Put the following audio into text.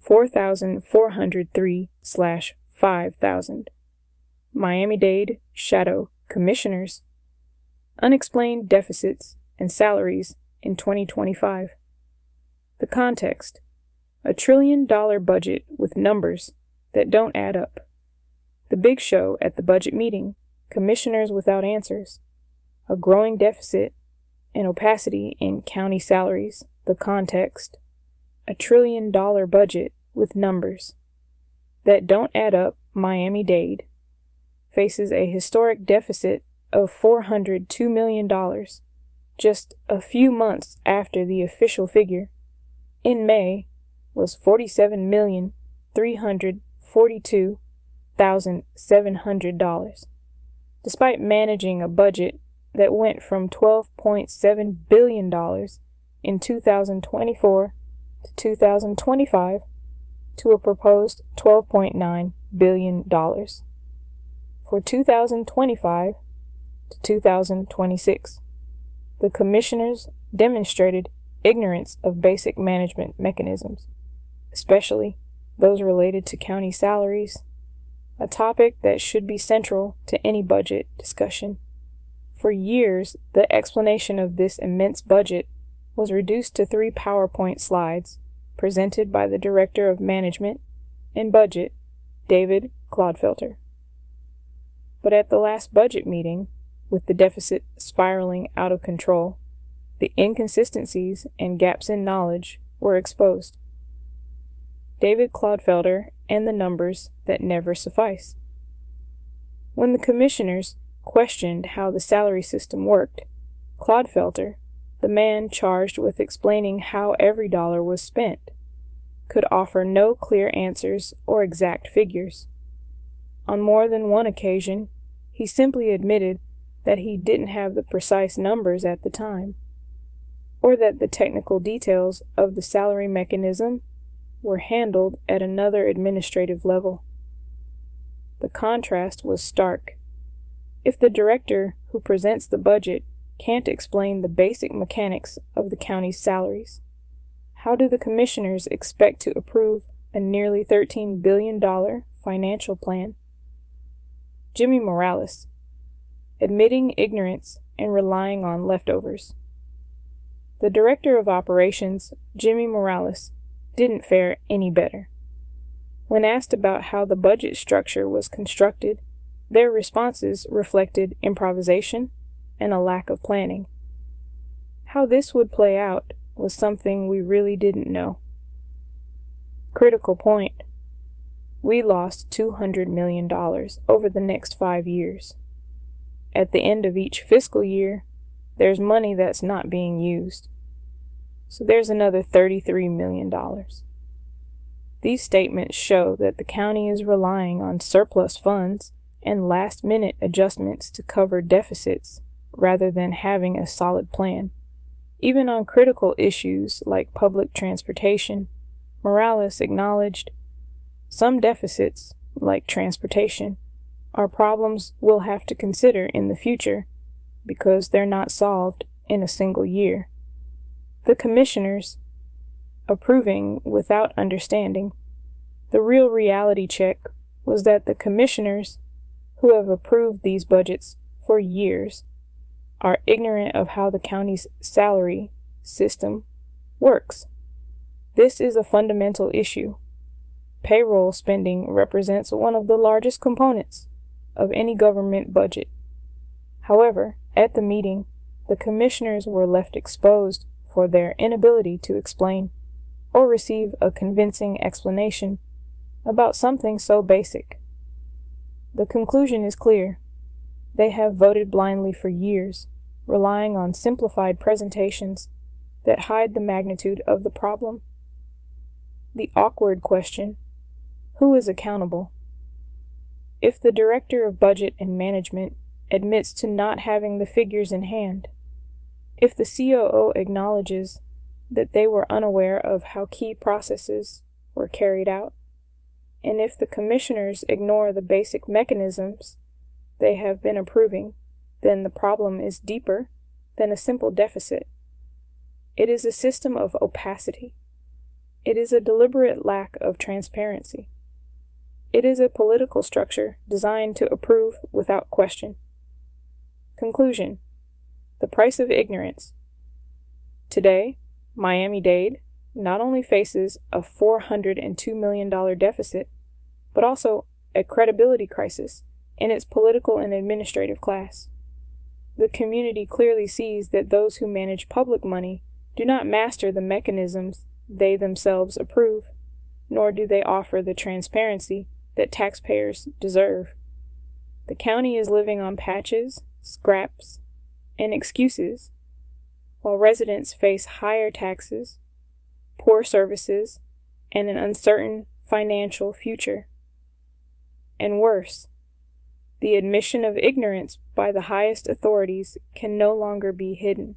4,403/5,000. Miami-Dade Shadow Commissioners. Unexplained deficits and salaries in 2025. The context: a $1 trillion budget with numbers that don't add up. The big show at the budget meeting: commissioners without answers. A growing deficit and opacity in county salaries. The context: a $1 trillion budget with numbers that don't add up. Miami-Dade faces a historic deficit of $402 million just a few months after the official figure in May was $47,342,700. Despite managing a budget that went from $12.7 billion in 2024 to 2025 to a proposed $12.9 billion for 2025 to 2026. The commissioners demonstrated ignorance of basic management mechanisms, especially those related to county salaries, a topic that should be central to any budget discussion. For years, the explanation of this immense budget was reduced to 3 PowerPoint slides presented by the Director of Management and Budget, David Clodfelter. But at the last budget meeting, with the deficit spiraling out of control, the inconsistencies and gaps in knowledge were exposed. David Clodfelter and the numbers that never suffice. When the commissioners questioned how the salary system worked, Clodfelter, the man charged with explaining how every dollar was spent, could offer no clear answers or exact figures. On more than one occasion, he simply admitted that he didn't have the precise numbers at the time, or that the technical details of the salary mechanism were handled at another administrative level. The contrast was stark. If the director who presents the budget can't explain the basic mechanics of the county's salaries, how do the commissioners expect to approve a nearly $13 billion financial plan? Jimmy Morales, admitting ignorance and relying on leftovers. The Director of Operations, Jimmy Morales, didn't fare any better. When asked about how the budget structure was constructed, their responses reflected improvisation and a lack of planning. How this would play out was something we really didn't know. Critical point: we lost $200 million over the next 5 years. At the end of each fiscal year, there's money that's not being used. So there's another $33 million. These statements show that the county is relying on surplus funds and last-minute adjustments to cover deficits rather than having a solid plan. Even on critical issues like public transportation, Morales acknowledged some deficits, like transportation, are problems we'll have to consider in the future because they're not solved in a single year. The commissioners approving without understanding. The real reality check was that the commissioners who have approved these budgets for years are ignorant of how the county's salary system works. This is a fundamental issue. Payroll spending represents one of the largest components of any government budget. However, at the meeting, the commissioners were left exposed for their inability to explain or receive a convincing explanation about something so basic. The conclusion is clear. They have voted blindly for years, relying on simplified presentations that hide the magnitude of the problem. The awkward question: who is accountable? If the Director of Budget and Management admits to not having the figures in hand, if the COO acknowledges that they were unaware of how key processes were carried out, and if the commissioners ignore the basic mechanisms they have been approving, then the problem is deeper than a simple deficit. It is a system of opacity, It is a deliberate lack of transparency. It is a political structure designed to approve without question. Conclusion: the price of ignorance. Today, Miami-Dade not only faces a $402 million deficit, but also a credibility crisis in its political and administrative class. The community clearly sees that those who manage public money do not master the mechanisms they themselves approve, nor do they offer the transparency that taxpayers deserve. The county is living on patches, scraps, and excuses, while residents face higher taxes, poor services, and an uncertain financial future. And worse, the admission of ignorance by the highest authorities can no longer be hidden.